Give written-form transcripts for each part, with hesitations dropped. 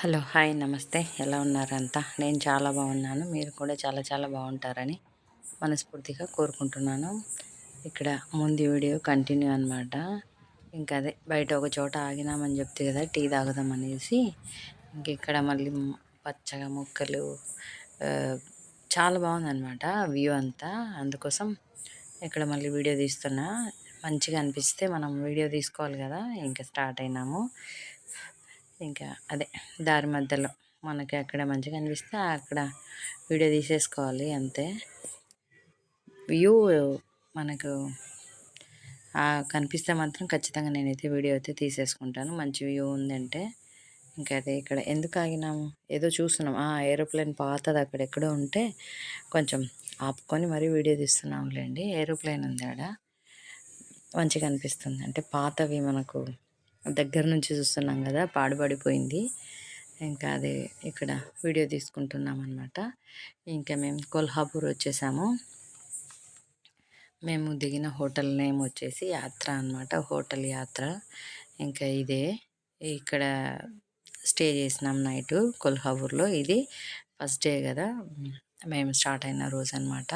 Hello, hi, నమస్తే. ఎలా ఉన్నారంతా? నేను చాలా బాగున్నాను. మీరు కూడా చాలా చాలా బాగుంటారని మనస్ఫూర్తిగా కోరుకుంటున్నాను. ఇక్కడ ముందు వీడియో కంటిన్యూ అనమాట. ఇంకా అదే బయట ఒక చోట ఆగినామని చెప్తే కదా టీ తాగుదాం అనేసి, ఇంక ఇక్కడ మళ్ళీ పచ్చగా మొక్కలు, ఆ, చాలా బాగుందన్నమాట వ్యూ అంతా. అందుకోసం ఇక్కడ మళ్ళీ వీడియో తీస్తున్నా. మంచిగా అనిపిస్తే మనం వీడియో తీసుకోవాలి కదా. ఇంకా స్టార్ట్ అయినాము. ఇంకా అదే దారి మధ్యలో మనకి అక్కడ మంచిగా అనిపిస్తే అక్కడ వీడియో తీసేసుకోవాలి అంతే. వ్యూ మనకు కనిపిస్తే మాత్రం ఖచ్చితంగా నేనైతే వీడియో అయితే తీసేసుకుంటాను. మంచి వ్యూ ఉందంటే. ఇంకా అదే ఇక్కడ ఎందుకు ఆగినాము, ఏదో చూస్తున్నాం. ఏరోప్లేన్ పాతది అక్కడెక్కడో ఉంటే కొంచెం ఆపుకొని మరీ వీడియో తీస్తున్నాంలేండి. ఏరోప్లేన్ ఉంది ఆడ, మంచిగా అనిపిస్తుంది. అంటే పాతవి మనకు దగ్గర నుంచి చూస్తున్నాం కదా, పాడుపడిపోయింది. ఇంకా అదే ఇక్కడ వీడియో తీసుకుంటున్నాం అనమాట. ఇంకా మేము కొల్హాపూర్ వచ్చేసాము. మేము దిగిన హోటల్ నేమ్ వచ్చేసి యాత్ర అనమాట, హోటల్ యాత్ర. ఇంకా ఇదే ఇక్కడ స్టే చేసినాం నైటు కొల్హాపూర్లో. ఇది ఫస్ట్ డే కదా మేము స్టార్ట్ అయిన రోజు అనమాట.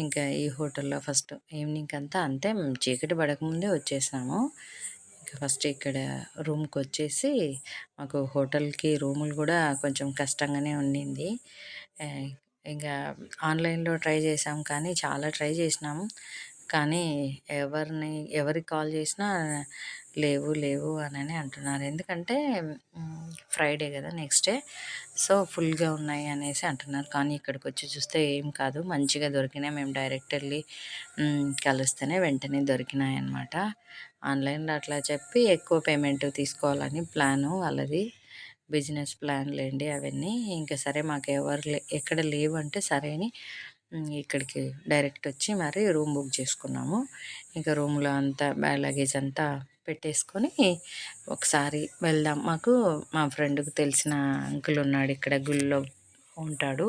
ఇంకా ఈ హోటల్లో ఫస్ట్ ఈవినింగ్ అంతా అంతే, మేము చీకటి పడకముందే వచ్చేసాము. ఇంకా ఫస్ట్ ఇక్కడ రూమ్కి వచ్చేసి, మాకు హోటల్కి రూములు కూడా కొంచెం కష్టంగానే ఉండింది. ఇంకా ఆన్లైన్లో ట్రై చేసాం, కానీ చాలా ట్రై చేసినాము. కానీ ఎవరికి కాల్ చేసినా లేవు లేవు అని అంటున్నారు. ఎందుకంటే ఫ్రైడే కదా నెక్స్ట్ డే, సో ఫుల్గా ఉన్నాయి అనేసి అంటున్నారు. కానీ ఇక్కడికి వచ్చి చూస్తే ఏం కాదు, మంచిగా దొరికినాయి. మేము డైరెక్ట్ వెళ్ళి కలిస్తేనే వెంటనే దొరికినాయి అన్నమాట. ఆన్లైన్లో అట్లా చెప్పి ఎక్కువ పేమెంట్ తీసుకోవాలని ప్లాను వాళ్ళది, బిజినెస్ ప్లాన్లేండి అవన్నీ. ఇంకా సరే మాకు ఎక్కడ లేవు అంటే సరే అని ఇక్కడికి డైరెక్ట్ వచ్చి మరి రూమ్ బుక్ చేసుకున్నాము. ఇంకా రూమ్లో అంతా బ్యాగ్ లగేజ్ అంతా పెట్టేసుకొని ఒకసారి వెళ్దాం. మా ఫ్రెండ్కి తెలిసిన అంకుల్ ఉన్నాడు, ఇక్కడ గుళ్ళో ఉంటాడు.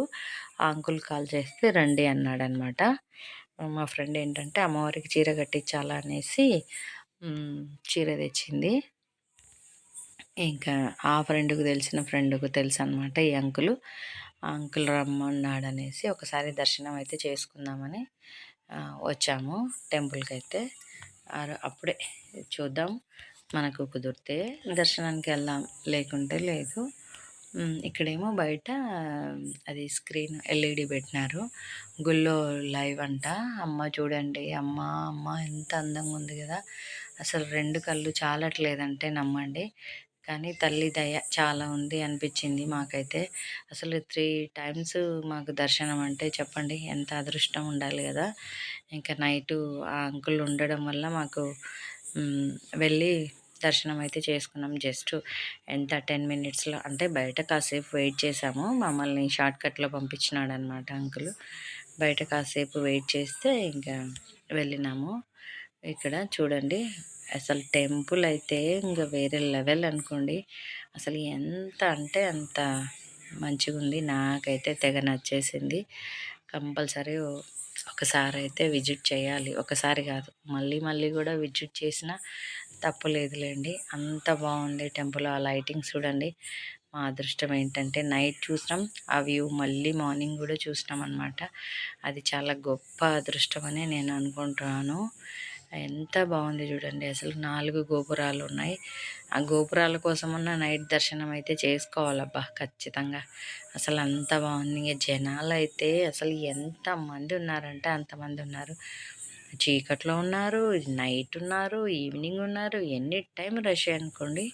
ఆ అంకుల్ కాల్ చేస్తే రండి అన్నాడనమాట. మా ఫ్రెండ్ ఏంటంటే అమ్మవారికి చీర కట్టించాలా అనేసి చీర తెచ్చింది. ఇంకా ఆ ఫ్రెండ్కి తెలిసిన ఫ్రెండ్కు తెలుసు అనమాట ఈ అంకులు. ఆ అంకుల్ రమ్మన్నాడనేసి ఒకసారి దర్శనం అయితే చేసుకుందామని వచ్చాము టెంపుల్కి అయితే. అప్పుడే చూద్దాం, మనకు కుదిరితే దర్శనానికి వెళ్దాం, లేకుంటే లేదు. ఇక్కడేమో బయట అది స్క్రీన్ ఎల్ఈడి పెట్టినారు, గుళ్ళో లైవ్ అంట. అమ్మ చూడండి, అమ్మ అమ్మ ఎంత అందంగా ఉంది కదా, అసలు రెండు కళ్ళు చాలట్లేదంటే నమ్మండి. కానీ తల్లి దయ చాలా ఉంది అనిపించింది మాకైతే. అసలు 3 టైమ్స్ మాకు దర్శనం అంటే చెప్పండి ఎంత అదృష్టం ఉండాలి కదా. ఇంకా నైటు ఆ అంకుల్ ఉండడం వల్ల మాకు వెళ్ళి దర్శనం అయితే చేసుకున్నాం. జస్ట్ ఎంత 10 మినిట్స్లో, అంటే బయట కాసేపు వెయిట్ చేసాము. మమ్మల్ని షార్ట్కట్లో పంపించినాడు అనమాట అంకుల్. బయట కాసేపు వెయిట్ చేస్తే ఇంకా వెళ్ళినాము. ఇక్కడ చూడండి, అసలు టెంపుల్ అయితే ఇంకా వేరే లెవెల్ అనుకోండి. అసలు ఎంత అంటే అంత మంచిగా ఉంది. నాకైతే తెగ నచ్చేసింది. కంపల్సరీ ఒకసారి అయితే విజిట్ చేయాలి. ఒకసారి కాదు, మళ్ళీ మళ్ళీ కూడా విజిట్ చేసినా తప్పులేదులేండి. అంత బాగుంది టెంపుల్. ఆ లైటింగ్స్ చూడండి. మా అదృష్టం ఏంటంటే నైట్ చూసినాం ఆ వ్యూ, మళ్ళీ మార్నింగ్ కూడా చూసినాం అనమాట. అది చాలా గొప్ప అదృష్టం అని నేను అనుకుంటున్నాను. ఎంత బాగుంది చూడండి. అసలు 4 గోపురాలు ఉన్నాయి. ఆ గోపురాల కోసమన్నా నైట్ దర్శనం అయితే చేసుకోవాలబ్బా ఖచ్చితంగా. అసలు అంత బాగుంది. జనాలు అయితే అసలు ఎంతమంది ఉన్నారంటే అంతమంది ఉన్నారు. చీకట్లో ఉన్నారు, నైట్ ఉన్నారు, ఈవినింగ్ ఉన్నారు, ఎనీ టైం రష్ అనుకోండి.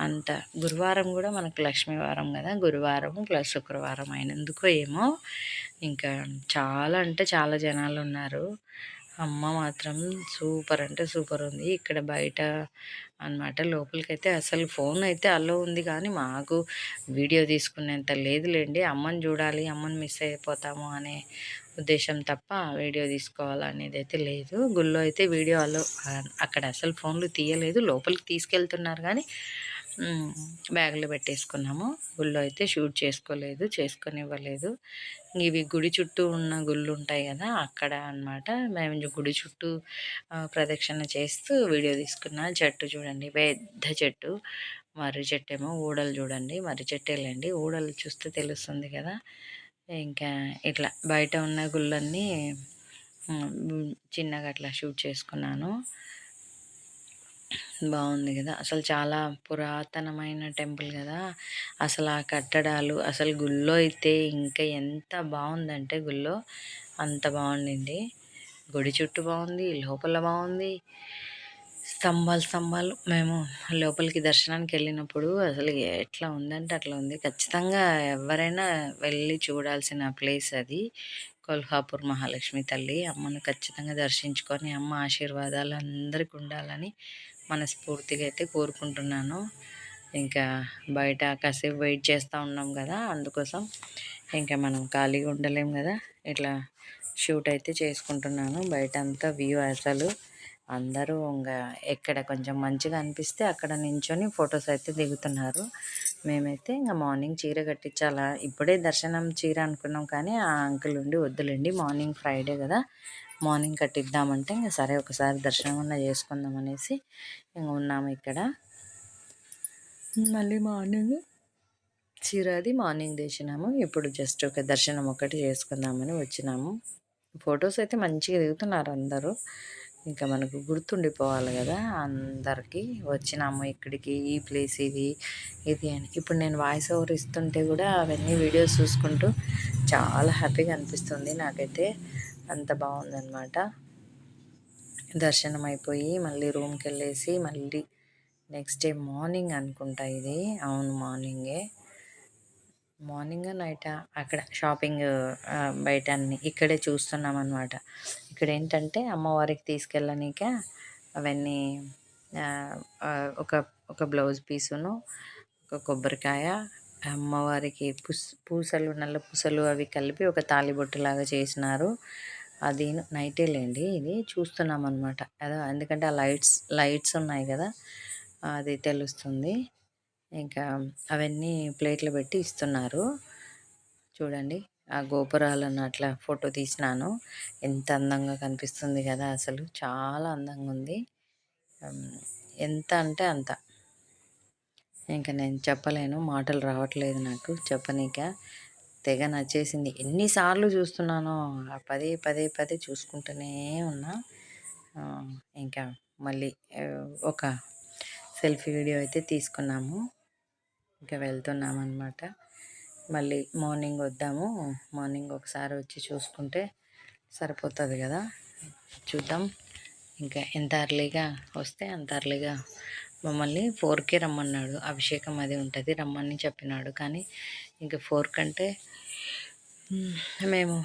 అంత గురువారం కూడా మనకు లక్ష్మీవారం కదా, గురువారం ప్లస్ శుక్రవారం అయినందుకు ఏమో ఇంకా చాలా అంటే చాలా జనాలు ఉన్నారు. అమ్మ మాత్రం సూపర్ అంటే సూపర్ ఉంది. ఇక్కడ బయట అనమాట, లోపలికైతే అసలు ఫోన్ అయితే అలో ఉంది, కానీ మాకు వీడియో తీసుకునేంత లేదులేండి. అమ్మని చూడాలి, అమ్మని మిస్ అయిపోతాము అనే ఉద్దేశం తప్ప వీడియో తీసుకోవాలనేది అయితే లేదు. గుళ్ళో అయితే వీడియో అలో, అక్కడ అసలు ఫోన్లు తీయలేదు. లోపలికి తీసుకెళ్తున్నారు కానీ బ్యాగ్లో పెట్టేసుకున్నాము. గుళ్ళో అయితే షూట్ చేసుకోలేదు, చేసుకొనివ్వలేదు. ఇవి గుడి చుట్టూ ఉన్న గుళ్ళు ఉంటాయి కదా, అక్కడ అనమాట. మేము గుడి చుట్టూ ప్రదక్షిణ చేస్తూ వీడియో తీసుకున్న. చెట్టు చూడండి, పెద్ద చెట్టు, మర్రి చెట్టేమో ఊడలు చూడండి, మర్రి చెట్టేలేండి, ఊడలు చూస్తే తెలుస్తుంది కదా. ఇంకా ఇట్లా బయట ఉన్న గుళ్ళన్నీ చిన్నగా అట్లా షూట్ చేసుకున్నాను. బాగుంది కదా, అసలు చాలా పురాతనమైన టెంపుల్ కదా. అసలు ఆ కట్టడాలు అసలు గుళ్ళో అయితే ఇంకా ఎంత బాగుందంటే గుళ్ళో అంత బాగుండింది. గుడి చుట్టూ బాగుంది, లోపల బాగుంది. స్తంభాలు మేము లోపలికి దర్శనానికి వెళ్ళినప్పుడు అసలు ఎట్లా ఉందంటే అట్లా ఉంది. ఖచ్చితంగా ఎవరైనా వెళ్ళి చూడాల్సిన ప్లేస్ అది. కొల్హాపూర్ మహాలక్ష్మి తల్లి అమ్మను ఖచ్చితంగా దర్శించుకొని అమ్మ ఆశీర్వాదాలు అందరికీ ఉండాలని మనస్ఫూర్తిగా అయితే కోరుకుంటున్నాను. ఇంకా బయట కాసేపు వెయిట్ చేస్తూ ఉన్నాం కదా, అందుకోసం ఇంకా మనం ఖాళీగా ఉండలేం కదా. ఇట్లా షూట్ అయితే చేసుకుంటున్నాను. బయట అంతా వ్యూ అసలు అందరూ ఇంకా ఎక్కడ కొంచెం మంచిగా అనిపిస్తే అక్కడ నించొని ఫొటోస్ అయితే దిగుతున్నారు. మేమైతే ఇంకా మార్నింగ్ చీర కట్టించాలా, ఇప్పుడే దర్శనం చీర అనుకున్నాం కానీ ఆ అంకుల్ ఉండి వద్దులేండి మార్నింగ్ ఫ్రైడే కదా మార్నింగ్ కట్టిద్దామంటే ఇంకా సరే ఒకసారి దర్శనం అన్నా చేసుకుందాం అనేసి ఇంకా ఉన్నాము ఇక్కడ. మళ్ళీ మార్నింగ్ చీర అది మార్నింగ్ తెచ్చినాము. ఇప్పుడు జస్ట్ ఒక దర్శనం ఒకటి చేసుకుందామని వచ్చినాము. ఫొటోస్ అయితే మంచిగా దిగుతున్నారు అందరూ. ఇంకా మనకు గుర్తుండిపోవాలి కదా అందరికీ వచ్చినాము ఇక్కడికి, ఈ ప్లేస్ ఇది ఇది అని. ఇప్పుడు నేను వాయిస్ ఓవర్ ఇస్తుంటే కూడా అవన్నీ వీడియోస్ చూసుకుంటూ చాలా హ్యాపీగా అనిపిస్తుంది నాకైతే. అంత బాగుందన్నమాట. దర్శనం అయిపోయి మళ్ళీ రూమ్కి వెళ్ళేసి మళ్ళీ నెక్స్ట్ డే మార్నింగ్ అనుకుంటా ఇది, అవును మార్నింగే, మార్నింగ్ నైటా అక్కడ షాపింగ్ బయట అన్ని ఇక్కడే చూస్తున్నాం అనమాట. ఇక్కడ ఏంటంటే అమ్మవారికి తీసుకెళ్ళనీక అవన్నీ ఒక ఒక బ్లౌజ్ పీసును, ఒక కొబ్బరికాయ, అమ్మవారికి పూసలు నల్ల పూసలు అవి కలిపి ఒక తాళిబొట్టులాగా చేసినారు. అది నైటేలేండి ఇది చూస్తున్నాం అనమాట. అదో ఎందుకంటే ఆ లైట్స్ ఉన్నాయి కదా అది తెలుస్తుంది. ఇంకా అవన్నీ ప్లేట్లు పెట్టి ఇస్తున్నారు చూడండి. ఆ గోపురాలను అట్లా ఫోటో తీసినాను. ఎంత అందంగా కనిపిస్తుంది కదా, అసలు చాలా అందంగా ఉంది. ఎంత అంటే అంత, ఇంకా నేను చెప్పలేను, మాటలు రావట్లేదు నాకు చెప్పనీక. తెగ నచ్చేసింది. ఎన్నిసార్లు చూస్తున్నానో పదే పదే పదే చూసుకుంటూనే ఉన్నా. ఇంకా మళ్ళీ ఒక సెల్ఫీ వీడియో అయితే తీసుకున్నాము. ఇంకా వెళ్తున్నాం అనమాట. మళ్ళీ మార్నింగ్ వద్దాము, మార్నింగ్ ఒకసారి వచ్చి చూసుకుంటే సరిపోతుంది కదా. చూద్దాం ఇంకా ఎంత అర్లీగా వస్తే అంత అర్లీగా. మమ్మల్ని 4కే రమ్మన్నాడు, అభిషేకం అది ఉంటుంది రమ్మని చెప్పినాడు. కానీ ఇంకా 4 కంటే మేము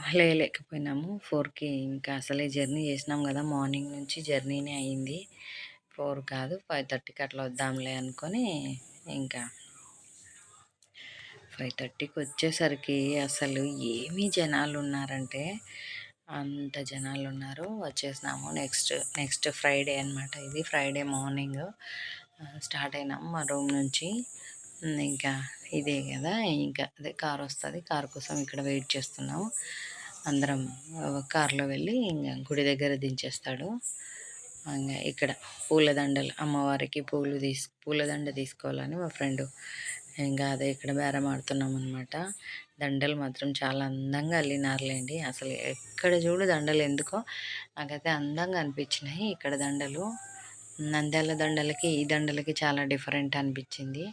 లేకపోయినాము. 4కి ఇంకా అసలే జర్నీ చేసినాం కదా, మార్నింగ్ నుంచి జర్నీనే అయింది. 4 కాదు 5:30కి అట్లా వద్దాంలే అనుకొని ఇంకా 5:30కి వచ్చేసరికి అసలు ఏమీ జనాలు ఉన్నారంటే అంత జనాలు ఉన్నారు. వచ్చేసినాము. నెక్స్ట్ ఫ్రైడే అనమాట ఇది. ఫ్రైడే మార్నింగ్ స్టార్ట్ అయినాము మా రూమ్ నుంచి. ఇంకా ఇదే కదా, ఇంకా అదే కార్ వస్తుంది, కార్ కోసం ఇక్కడ వెయిట్ చేస్తున్నాము. అందరం కార్లో వెళ్ళి ఇంకా గుడి దగ్గర దించేస్తాడు. ఇంకా ఇక్కడ పూలదండలు అమ్మవారికి పూలదండ తీసుకోవాలని మా ఫ్రెండు ఇంకా అదే ఇక్కడ బేరం ఆడుతున్నాం అనమాట. దండలు మాత్రం చాలా అందంగా అల్లినారులేండి. అసలు ఎక్కడ చూడు దండలు, ఎందుకో నాకైతే అందంగా అనిపించినాయి ఇక్కడ దండలు. నంద్యాల దండలకి ఈ దండలకి చాలా డిఫరెంట్ అనిపించింది.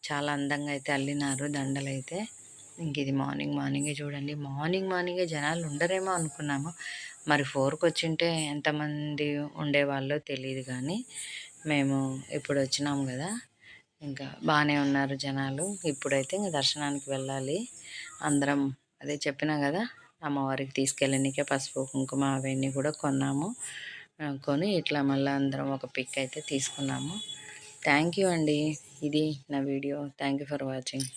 చాలా అందంగా అయితే అల్లినారు దండలు అయితే. ఇంక ఇది మార్నింగే చూడండి, మార్నింగే జనాలు ఉండరేమో అనుకున్నాము. మరి 4కి వచ్చింటే ఎంతమంది ఉండేవాళ్ళో తెలియదు. కానీ మేము ఇప్పుడు వచ్చినాము కదా, ఇంకా బాగానే ఉన్నారు జనాలు. ఇప్పుడైతే ఇంకా దర్శనానికి వెళ్ళాలి అందరం. అదే చెప్పినా కదా, అమ్మవారికి తీసుకెళ్ళనికే పసుపు కుంకుమ అవన్నీ కూడా కొన్నాము. కొని ఇట్లా మళ్ళీ అందరం ఒక పిక్ అయితే తీసుకున్నాము. థ్యాంక్ యూ అండి. ఇది నా video. Thank you for watching.